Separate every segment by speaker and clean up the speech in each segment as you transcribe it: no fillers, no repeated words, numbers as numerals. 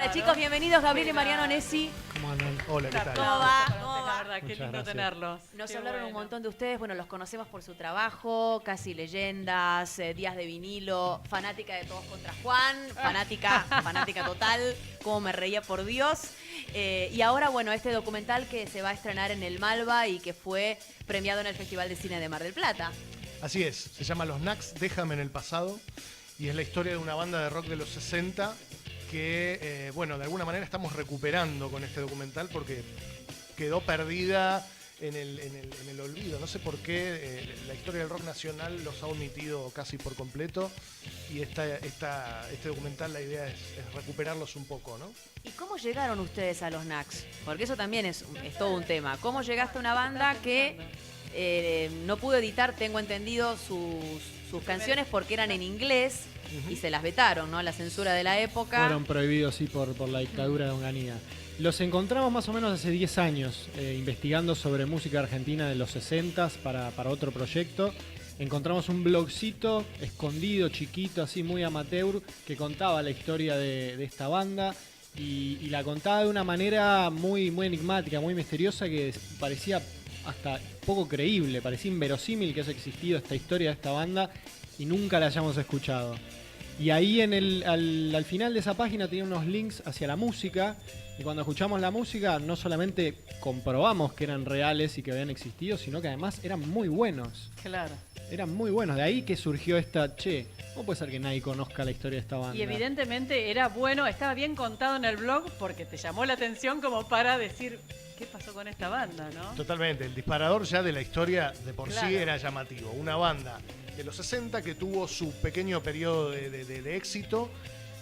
Speaker 1: Hola chicos, bienvenidos Gabriel y Mariano Nessi.
Speaker 2: ¿Cómo andan? Hola, ¿qué tal?
Speaker 1: ¿Cómo va? ¿Cómo
Speaker 3: La
Speaker 1: va?
Speaker 3: verdad, qué
Speaker 2: Muchas
Speaker 3: lindo
Speaker 2: gracias.
Speaker 3: tenerlos.
Speaker 1: Nos
Speaker 3: Qué
Speaker 1: hablaron un
Speaker 3: bueno.
Speaker 1: montón de ustedes, bueno, los conocemos por su trabajo, Casi Leyendas, Días de Vinilo, fanática de Todos contra Juan, fanática total, cómo me reía por Dios. Y ahora, bueno, este documental que se va a estrenar en el Malva y que fue premiado en el Festival de Cine de Mar del Plata.
Speaker 2: Así es, se llama Los Knacks, Déjame en el pasado, y es la historia de una banda de rock de los 60 que, bueno, de alguna manera estamos recuperando con este documental porque quedó perdida en el olvido. No sé por qué la historia del rock nacional los ha omitido casi por completo, y este documental, la idea es recuperarlos un poco, ¿no?
Speaker 1: ¿Y cómo llegaron ustedes a los Knacks? Porque eso también es todo un tema. ¿Cómo llegaste a una banda que no pudo editar, tengo entendido, sus canciones porque eran en inglés y se las vetaron, ¿no? La censura de la época.
Speaker 4: Fueron prohibidos, sí, por la dictadura de Onganía. Los encontramos más o menos hace 10 años, investigando sobre música argentina de los 60s para otro proyecto. Encontramos un blogcito escondido, chiquito, así muy amateur, que contaba la historia de esta banda y la contaba de una manera muy enigmática, muy misteriosa, que parecía hasta poco creíble, parecía inverosímil que haya existido esta historia de esta banda y nunca la hayamos escuchado. Y ahí al final de esa página tenía unos links hacia la música, y cuando escuchamos la música no solamente comprobamos que eran reales y que habían existido, sino que además eran muy buenos.
Speaker 3: Claro.
Speaker 4: Eran muy buenos, de ahí que surgió esta, ¿cómo puede ser que nadie conozca la historia de esta banda?
Speaker 3: Y evidentemente era bueno, estaba bien contado en el blog porque te llamó la atención como para decir qué pasó con esta banda, ¿no?
Speaker 2: Totalmente, el disparador ya de la historia de por
Speaker 3: Claro.
Speaker 2: sí era llamativo. Una banda de los 60 que tuvo su pequeño periodo de éxito,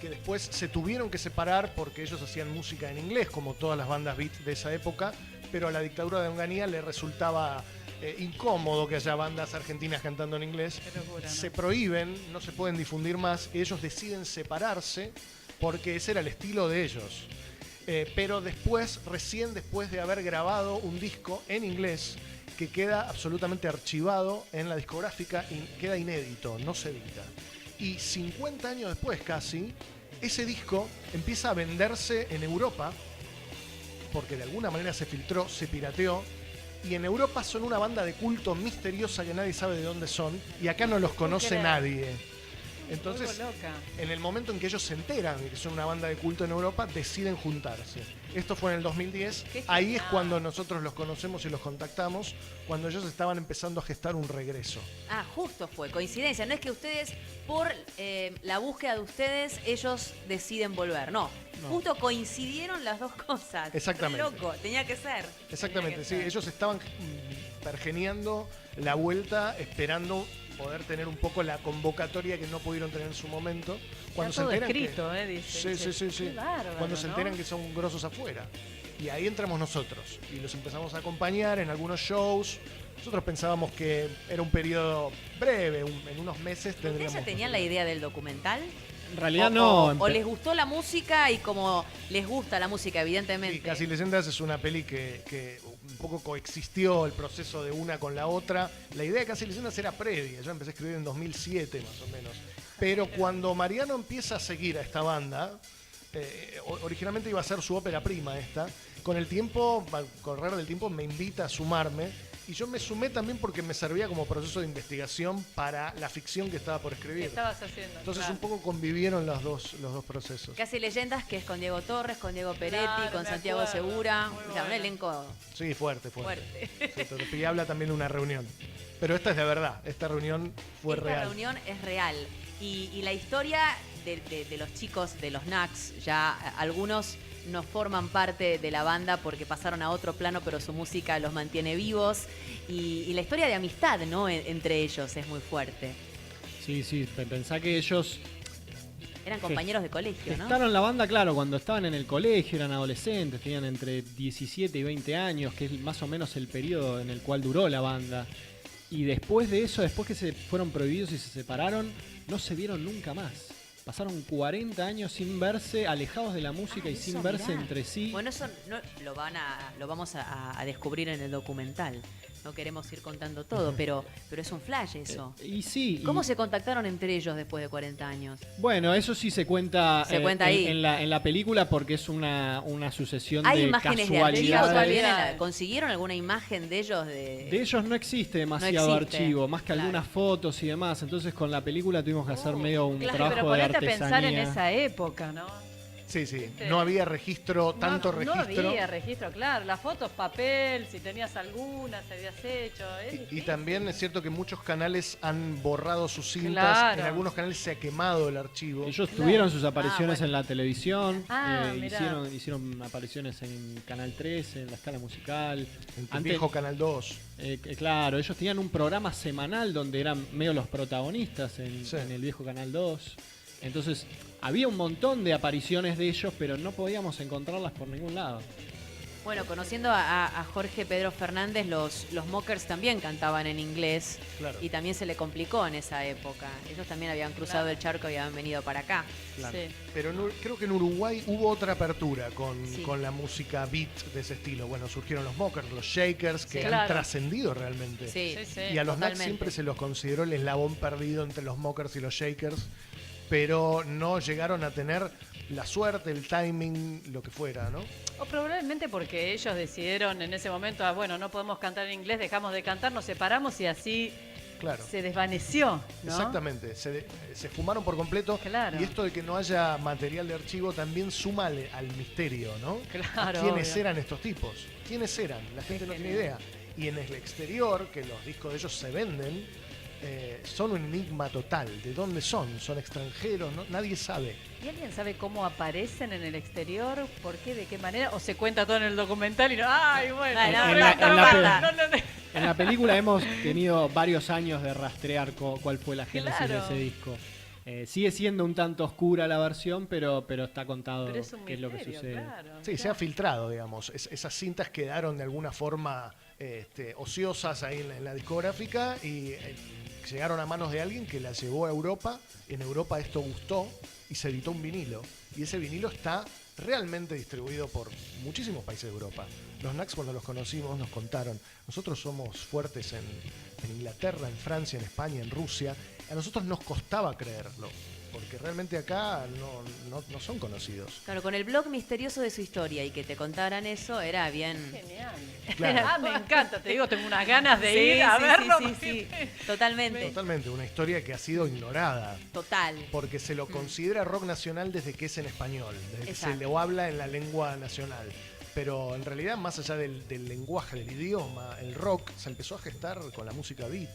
Speaker 2: que después se tuvieron que separar porque ellos hacían música en inglés, como todas las bandas beat de esa época, pero a la dictadura de Onganía le resultaba incómodo que haya bandas argentinas cantando en inglés.
Speaker 3: Qué locura, ¿no?
Speaker 2: Se prohíben, no se pueden difundir más, ellos deciden separarse porque ese era el estilo de ellos. Pero recién después de haber grabado un disco en inglés que queda absolutamente archivado en la discográfica y queda inédito, no se edita. Y 50 años después casi, ese disco empieza a venderse en Europa, porque de alguna manera se filtró, se pirateó, y en Europa son una banda de culto misteriosa que nadie sabe de dónde son, y acá no los conoce
Speaker 3: creer.
Speaker 2: nadie. Entonces,
Speaker 3: Vuelvo loca.
Speaker 2: en el momento en que ellos se enteran de que son una banda de culto en Europa, deciden juntarse. Esto fue en el 2010.
Speaker 1: Qué
Speaker 2: Ahí es
Speaker 1: genial.
Speaker 2: cuando nosotros los conocemos y los contactamos, cuando ellos estaban empezando a gestar un regreso.
Speaker 1: Ah, justo fue, coincidencia. No es que ustedes, por la búsqueda de ustedes, ellos deciden volver. No,
Speaker 2: No.
Speaker 1: justo coincidieron las dos cosas.
Speaker 2: Exactamente.
Speaker 1: Re loco, tenía que ser.
Speaker 2: Exactamente, sí.
Speaker 3: ser.
Speaker 2: Ellos estaban pergeneando la vuelta, esperando poder tener un poco la convocatoria que no pudieron tener en su momento. Cuando
Speaker 3: Está todo
Speaker 2: se enteran
Speaker 3: escrito,
Speaker 2: que,
Speaker 3: dice.
Speaker 2: Sí.
Speaker 3: Qué bárbaro,
Speaker 2: Cuando se
Speaker 3: ¿no?
Speaker 2: enteran que son grosos afuera. Y ahí entramos nosotros y los empezamos a acompañar en algunos shows. Nosotros pensábamos que era un periodo breve, en unos meses
Speaker 1: ¿Ustedes
Speaker 2: tendríamos...
Speaker 1: ya tenían la idea del documental?
Speaker 4: En realidad
Speaker 1: o,
Speaker 4: no.
Speaker 1: o les gustó la música y como les gusta la música, evidentemente.
Speaker 2: Sí, Casi Leyendas es una peli que un poco coexistió el proceso de una con la otra. La idea de Casi Leyendas era previa, yo empecé a escribir en 2007 más o menos. Pero cuando Mariano empieza a seguir a esta banda, originalmente iba a ser su ópera prima esta, con el tiempo, al correr del tiempo, me invita a sumarme. Y yo me sumé también porque me servía como proceso de investigación para la ficción que estaba por
Speaker 3: ¿Qué
Speaker 2: escribir.
Speaker 3: estabas haciendo?
Speaker 2: Entonces
Speaker 3: Claro.
Speaker 2: un poco convivieron los dos procesos.
Speaker 1: Casi Leyendas, que es con Diego Torres, con Diego Peretti,
Speaker 3: Claro,
Speaker 1: con
Speaker 3: me
Speaker 1: Santiago
Speaker 3: acuerdo.
Speaker 1: Segura.
Speaker 3: Muy
Speaker 1: O sea, un
Speaker 3: bueno.
Speaker 1: elenco
Speaker 2: Sí, fuerte.
Speaker 1: fuerte.
Speaker 2: Sí, y habla también de una reunión. Pero esta es de verdad, esta reunión fue
Speaker 1: Esta
Speaker 2: real.
Speaker 1: reunión es real. Y la historia de los chicos de los Knacks, ya algunos no forman parte de la banda porque pasaron a otro plano, pero su música los mantiene vivos. Y la historia de amistad, ¿no? Entre ellos es muy fuerte.
Speaker 4: Sí, pensá que ellos
Speaker 1: Eran compañeros de colegio, ¿no?
Speaker 4: gestaron la banda, claro, cuando estaban en el colegio, eran adolescentes, tenían entre 17 y 20 años, que es más o menos el periodo en el cual duró la banda. Y después de eso, después que se fueron prohibidos y se separaron, no se vieron nunca más. pasaron 40 años sin verse, alejados de la música y
Speaker 1: eso,
Speaker 4: sin verse
Speaker 1: mirá.
Speaker 4: entre sí.
Speaker 1: Bueno, eso no, lo vamos a descubrir en el documental. No queremos ir contando todo, pero es un flash eso.
Speaker 4: Y sí.
Speaker 1: ¿Cómo se contactaron entre ellos después de 40 años?
Speaker 4: Bueno, eso sí se cuenta,
Speaker 1: ahí.
Speaker 4: en la película porque es una sucesión
Speaker 1: ¿Hay
Speaker 4: de
Speaker 1: imágenes de archivos
Speaker 4: casualidades.
Speaker 1: también? ¿Consiguieron alguna imagen de ellos? De
Speaker 4: ellos no existe demasiado
Speaker 1: existe,
Speaker 4: archivo, más que
Speaker 1: claro.
Speaker 4: algunas fotos y demás. Entonces con la película tuvimos que hacer medio un
Speaker 3: Claro,
Speaker 4: trabajo
Speaker 3: pero
Speaker 4: de
Speaker 3: ponete a
Speaker 4: artesanía.
Speaker 3: pensar en esa época, ¿no?
Speaker 2: Sí, no había registro, tanto
Speaker 3: no
Speaker 2: registro.
Speaker 3: No había registro, claro. Las fotos, papel, si tenías alguna, se habías hecho.
Speaker 2: Y también es cierto que muchos canales han borrado sus cintas.
Speaker 3: Claro.
Speaker 2: En algunos canales se ha quemado el archivo.
Speaker 4: Ellos tuvieron sus apariciones
Speaker 1: bueno.
Speaker 4: en la televisión,
Speaker 3: mirá.
Speaker 4: hicieron apariciones en Canal 13, en la escala musical.
Speaker 2: El viejo Canal 2.
Speaker 4: Claro, ellos tenían un programa semanal donde eran medio los protagonistas en el viejo Canal 2. Entonces, había un montón de apariciones de ellos, pero no podíamos encontrarlas por ningún lado.
Speaker 1: Bueno, conociendo a Jorge Pedro Fernández, los Mockers también cantaban en inglés.
Speaker 2: Claro.
Speaker 1: Y también se le complicó en esa época. Ellos también habían cruzado el charco y habían venido para acá.
Speaker 4: Claro.
Speaker 3: Sí.
Speaker 2: Pero creo que en Uruguay hubo otra apertura
Speaker 1: Sí.
Speaker 2: con la música beat de ese estilo. Bueno, surgieron los Mockers, los Shakers, que han
Speaker 3: claro.
Speaker 2: trascendido realmente.
Speaker 1: Sí,
Speaker 2: Y a los Nax
Speaker 1: totalmente.
Speaker 2: siempre se los consideró el eslabón perdido entre los Mockers y los Shakers, pero no llegaron a tener la suerte, el timing, lo que fuera, ¿no?
Speaker 3: O probablemente porque ellos decidieron en ese momento, bueno, no podemos cantar en inglés, dejamos de cantar, nos separamos y así
Speaker 2: Claro.
Speaker 3: se desvaneció, ¿no?
Speaker 2: Exactamente, se fumaron por completo.
Speaker 3: Claro.
Speaker 2: Y esto de que no haya material de archivo también suma al misterio, ¿no?
Speaker 3: Claro,
Speaker 2: ¿Quiénes
Speaker 3: obvio.
Speaker 2: eran estos tipos? ¿Quiénes eran? La gente no tiene idea. Y en el exterior, que los discos de ellos se venden, son un enigma total. ¿De dónde son? ¿Son extranjeros? ¿No? Nadie sabe.
Speaker 3: ¿Y alguien sabe cómo aparecen en el exterior? ¿Por qué? ¿De qué manera? ¿O se cuenta todo en el documental y no? ¡Ay, bueno!
Speaker 1: Ay, no,
Speaker 4: En la-
Speaker 3: no.
Speaker 4: En la película hemos tenido varios años de rastrear cuál fue la génesis
Speaker 3: Claro.
Speaker 4: de ese disco. Sigue siendo un tanto oscura la versión, pero está contado
Speaker 3: Pero es un
Speaker 4: qué es lo que
Speaker 3: misterio,
Speaker 4: sucede.
Speaker 3: claro.
Speaker 2: Sí, se ha filtrado, digamos. Esas cintas quedaron de alguna forma ociosas ahí en la discográfica y llegaron a manos de alguien que las llevó a Europa. En Europa esto gustó y se editó un vinilo. Y ese vinilo está realmente distribuido por muchísimos países de Europa. Los Nax, cuando los conocimos, nos contaron, nosotros somos fuertes en Inglaterra, en Francia, en España, en Rusia. A nosotros nos costaba creerlo, porque realmente acá no son conocidos.
Speaker 1: Claro, con el blog misterioso de su historia y que te contaran eso era bien...
Speaker 3: Genial.
Speaker 2: Claro.
Speaker 3: Ah, me encanta, te digo, tengo unas ganas de
Speaker 1: Sí,
Speaker 3: ir a
Speaker 1: sí,
Speaker 3: verlo.
Speaker 1: sí, totalmente.
Speaker 2: Totalmente, una historia que ha sido ignorada.
Speaker 1: Total.
Speaker 2: Porque se lo considera rock nacional desde que es en español, desde que
Speaker 1: Exacto.
Speaker 2: se lo habla en la lengua nacional. Pero en realidad, más allá del lenguaje, del idioma, el rock se empezó a gestar con la música beat.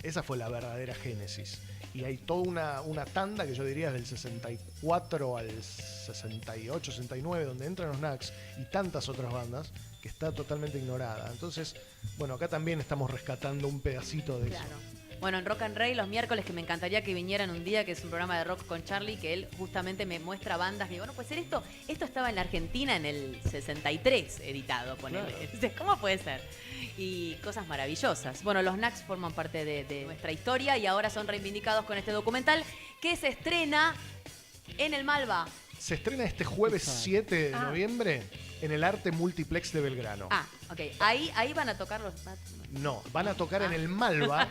Speaker 2: Esa fue la verdadera génesis. Y hay toda una tanda que yo diría del 64 al 68, 69, donde entran los Nax y tantas otras bandas, que está totalmente ignorada. Entonces, bueno, acá también estamos rescatando un pedacito de
Speaker 1: Claro.
Speaker 2: eso.
Speaker 1: Bueno, en Rock and Ray los miércoles, que me encantaría que vinieran un día, que es un programa de rock con Charlie, que él justamente me muestra bandas. Digo, no puede ser esto. Esto estaba en la Argentina en el 63 editado, ponele.
Speaker 2: Claro.
Speaker 1: Entonces, ¿cómo puede ser? Y cosas maravillosas. Bueno, los Nax forman parte de nuestra historia y ahora son reivindicados con este documental que se estrena en el Malva.
Speaker 2: Se estrena este jueves
Speaker 4: Exacto.
Speaker 2: 7 de noviembre en el Arte Multiplex de Belgrano.
Speaker 1: Ah, ok. Ahí van a tocar los...
Speaker 2: No, van a tocar en el Malva,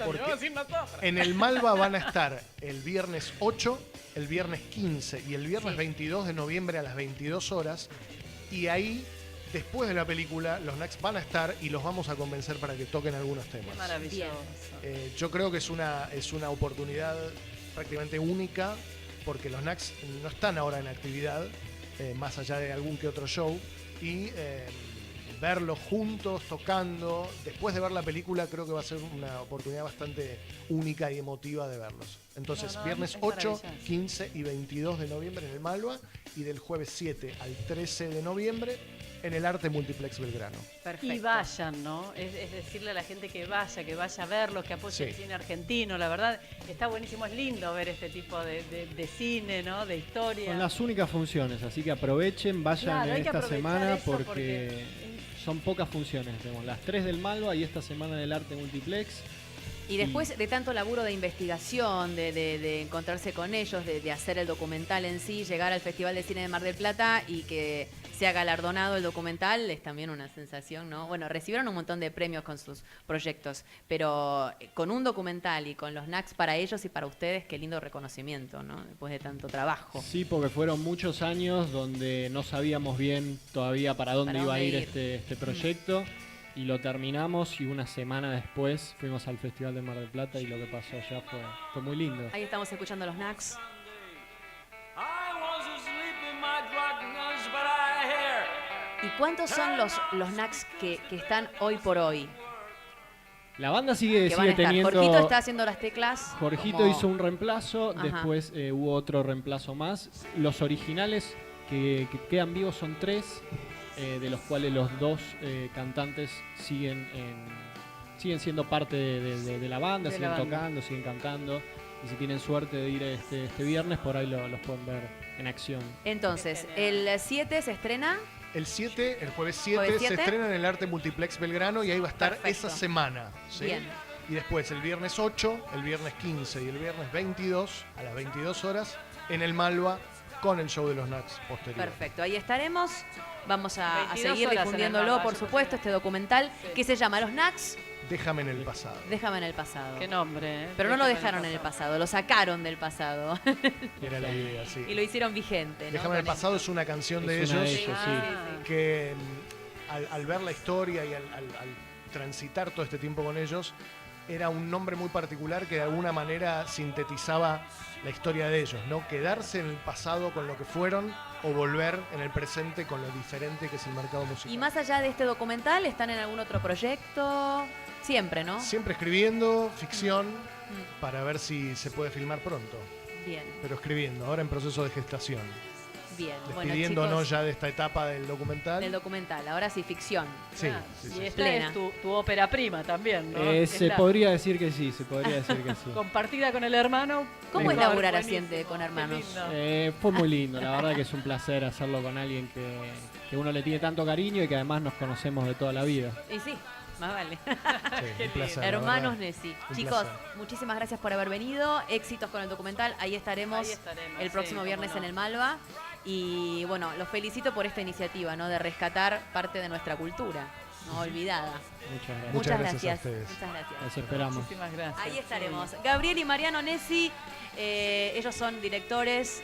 Speaker 2: porque
Speaker 3: Vamos a decir nosotros.
Speaker 2: en el Malva van a estar el viernes 8, el viernes 15 y el viernes
Speaker 1: Sí.
Speaker 2: 22 de noviembre a las 22 horas. Y ahí, después de la película, los Nax van a estar y los vamos a convencer para que toquen algunos
Speaker 3: Qué
Speaker 2: temas.
Speaker 3: maravilloso.
Speaker 2: Yo creo que es una oportunidad prácticamente única, porque los Nax no están ahora en actividad, más allá de algún que otro show, y verlos juntos, tocando, después de ver la película, creo que va a ser una oportunidad bastante única y emotiva de verlos. Entonces, viernes
Speaker 3: es
Speaker 2: 8,
Speaker 3: maravilloso.
Speaker 2: 15 y 22 de noviembre en el Malva, y del jueves 7 al 13 de noviembre en el Arte Multiplex Belgrano.
Speaker 1: Perfecto.
Speaker 3: Y vayan, ¿no? Es decirle a la gente que vaya a verlos, que apoye
Speaker 2: Sí.
Speaker 3: el cine argentino. La verdad, está buenísimo, es lindo ver este tipo de cine, ¿no? De historia.
Speaker 4: Son las únicas funciones, así que aprovechen, vayan
Speaker 3: Claro, hay que
Speaker 4: esta
Speaker 3: aprovechar
Speaker 4: semana
Speaker 3: eso
Speaker 4: porque son pocas funciones. Tenemos las 3 del Malva y esta semana del Arte Multiplex.
Speaker 1: Y después de tanto laburo de investigación, de encontrarse con ellos, de hacer el documental en sí, llegar al Festival de Cine de Mar del Plata y que sea galardonado el documental, es también una sensación, ¿no? Bueno, recibieron un montón de premios con sus proyectos, pero con un documental y con los NACS para ellos y para ustedes, qué lindo reconocimiento, ¿no? Después de tanto trabajo.
Speaker 4: Sí, porque fueron muchos años donde no sabíamos bien todavía para dónde iba a ir este proyecto. Y lo terminamos y una semana después fuimos al Festival de Mar del Plata y lo que pasó allá fue muy lindo.
Speaker 1: Ahí estamos escuchando los NACS. ¿Y cuántos son los NACS que están hoy por hoy?
Speaker 4: La banda sigue
Speaker 1: Que van a estar.
Speaker 4: teniendo...
Speaker 1: Jorgito está haciendo las teclas.
Speaker 4: Jorgito
Speaker 1: como-
Speaker 4: hizo un reemplazo,
Speaker 1: Ajá.
Speaker 4: después hubo otro reemplazo más. Los originales que quedan vivos son 3, de los cuales los 2 cantantes siguen siendo parte de la banda,
Speaker 3: De la
Speaker 4: siguen
Speaker 3: banda.
Speaker 4: tocando, siguen cantando. Y si tienen suerte de ir este viernes, por ahí los pueden ver en acción.
Speaker 1: Entonces, el 7 se estrena.
Speaker 2: El 7, el jueves 7,
Speaker 1: ¿Jueves
Speaker 2: se
Speaker 1: 7?
Speaker 2: estrena en el Arte Multiplex Belgrano y ahí va a estar
Speaker 1: Perfecto.
Speaker 2: esa semana. ¿sí?
Speaker 1: Bien.
Speaker 2: Y después el viernes 8, el viernes 15 y el viernes 22 a las 22 horas en el Malva con el show de los NACS posterior.
Speaker 1: Perfecto, ahí estaremos. Vamos a
Speaker 3: 22
Speaker 1: seguir
Speaker 3: horas en el
Speaker 1: difundiéndolo,
Speaker 3: Malva,
Speaker 1: por
Speaker 3: yo
Speaker 1: supuesto, este documental que se llama Los NACS,
Speaker 2: Déjame en el pasado.
Speaker 1: Déjame en el pasado.
Speaker 3: Qué nombre, ¿eh?
Speaker 1: Pero no lo
Speaker 3: Déjame
Speaker 1: dejaron en el pasado, lo sacaron del pasado
Speaker 2: Era la idea, sí.
Speaker 1: y lo hicieron vigente, ¿no?
Speaker 2: Déjame en el
Speaker 1: Con
Speaker 2: pasado es una canción de
Speaker 4: Es una
Speaker 2: ellos
Speaker 4: de ellos, sí.
Speaker 2: que al ver la historia y al transitar todo este tiempo con ellos, era un nombre muy particular que de alguna manera sintetizaba la historia de ellos, ¿no? Quedarse en el pasado con lo que fueron o volver en el presente con lo diferente que es el mercado musical.
Speaker 1: Y más allá de este documental, ¿están en algún otro proyecto? Siempre, ¿no?
Speaker 2: Siempre escribiendo ficción para ver si se puede filmar pronto,
Speaker 1: Bien,
Speaker 2: pero escribiendo, ahora en proceso de gestación.
Speaker 1: bien.
Speaker 2: Despidiéndonos
Speaker 1: bueno, chicos,
Speaker 2: ya de esta etapa del documental.
Speaker 1: del documental, ahora sí, ficción.
Speaker 2: Sí,
Speaker 3: Ah,
Speaker 2: sí,
Speaker 3: y
Speaker 2: sí.
Speaker 3: esta
Speaker 1: Plena.
Speaker 3: es tu ópera prima también, ¿no?
Speaker 4: Se
Speaker 3: Esta,
Speaker 4: podría decir que sí, se podría decir que sí.
Speaker 3: compartida con el hermano.
Speaker 1: ¿Cómo es
Speaker 3: Mejor,
Speaker 1: laburar así
Speaker 3: buenísimo,
Speaker 1: con
Speaker 3: qué
Speaker 1: hermanos?
Speaker 3: lindo.
Speaker 4: Fue muy lindo, la verdad que es un placer hacerlo con alguien que uno le tiene tanto cariño y que además nos conocemos de toda la vida.
Speaker 1: Y sí, más vale.
Speaker 2: Sí, un placer, la
Speaker 1: Hermanos
Speaker 2: verdad.
Speaker 1: Nessi.
Speaker 2: Un
Speaker 1: Chicos,
Speaker 2: placer.
Speaker 1: muchísimas gracias por haber venido. Éxitos con el documental. Ahí estaremos,
Speaker 3: Ahí estaremos,
Speaker 1: el próximo
Speaker 3: sí,
Speaker 1: viernes
Speaker 3: cómo no.
Speaker 1: en el Malva. Y bueno, los felicito por esta iniciativa, ¿no? De rescatar parte de nuestra cultura, no olvidada.
Speaker 4: Muchas gracias.
Speaker 2: Muchas gracias a ustedes.
Speaker 1: Muchas gracias.
Speaker 4: Los esperamos.
Speaker 3: Muchísimas gracias.
Speaker 1: Ahí estaremos. Gabriel y Mariano Nessi, ellos son directores,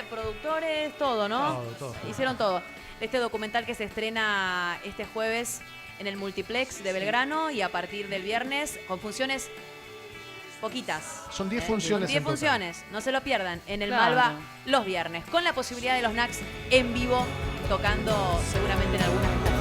Speaker 1: productores, todo, ¿no?
Speaker 2: Todo.
Speaker 1: Hicieron todo. Este documental que se estrena este jueves en el Multiplex de Belgrano y a partir del viernes con funciones poquitas.
Speaker 2: Son 10 funciones
Speaker 1: 10
Speaker 2: en total.
Speaker 1: funciones, no se lo pierdan, en el
Speaker 3: Claro.
Speaker 1: Malva los viernes, con la posibilidad de los NACS en vivo, tocando seguramente en algunas de estas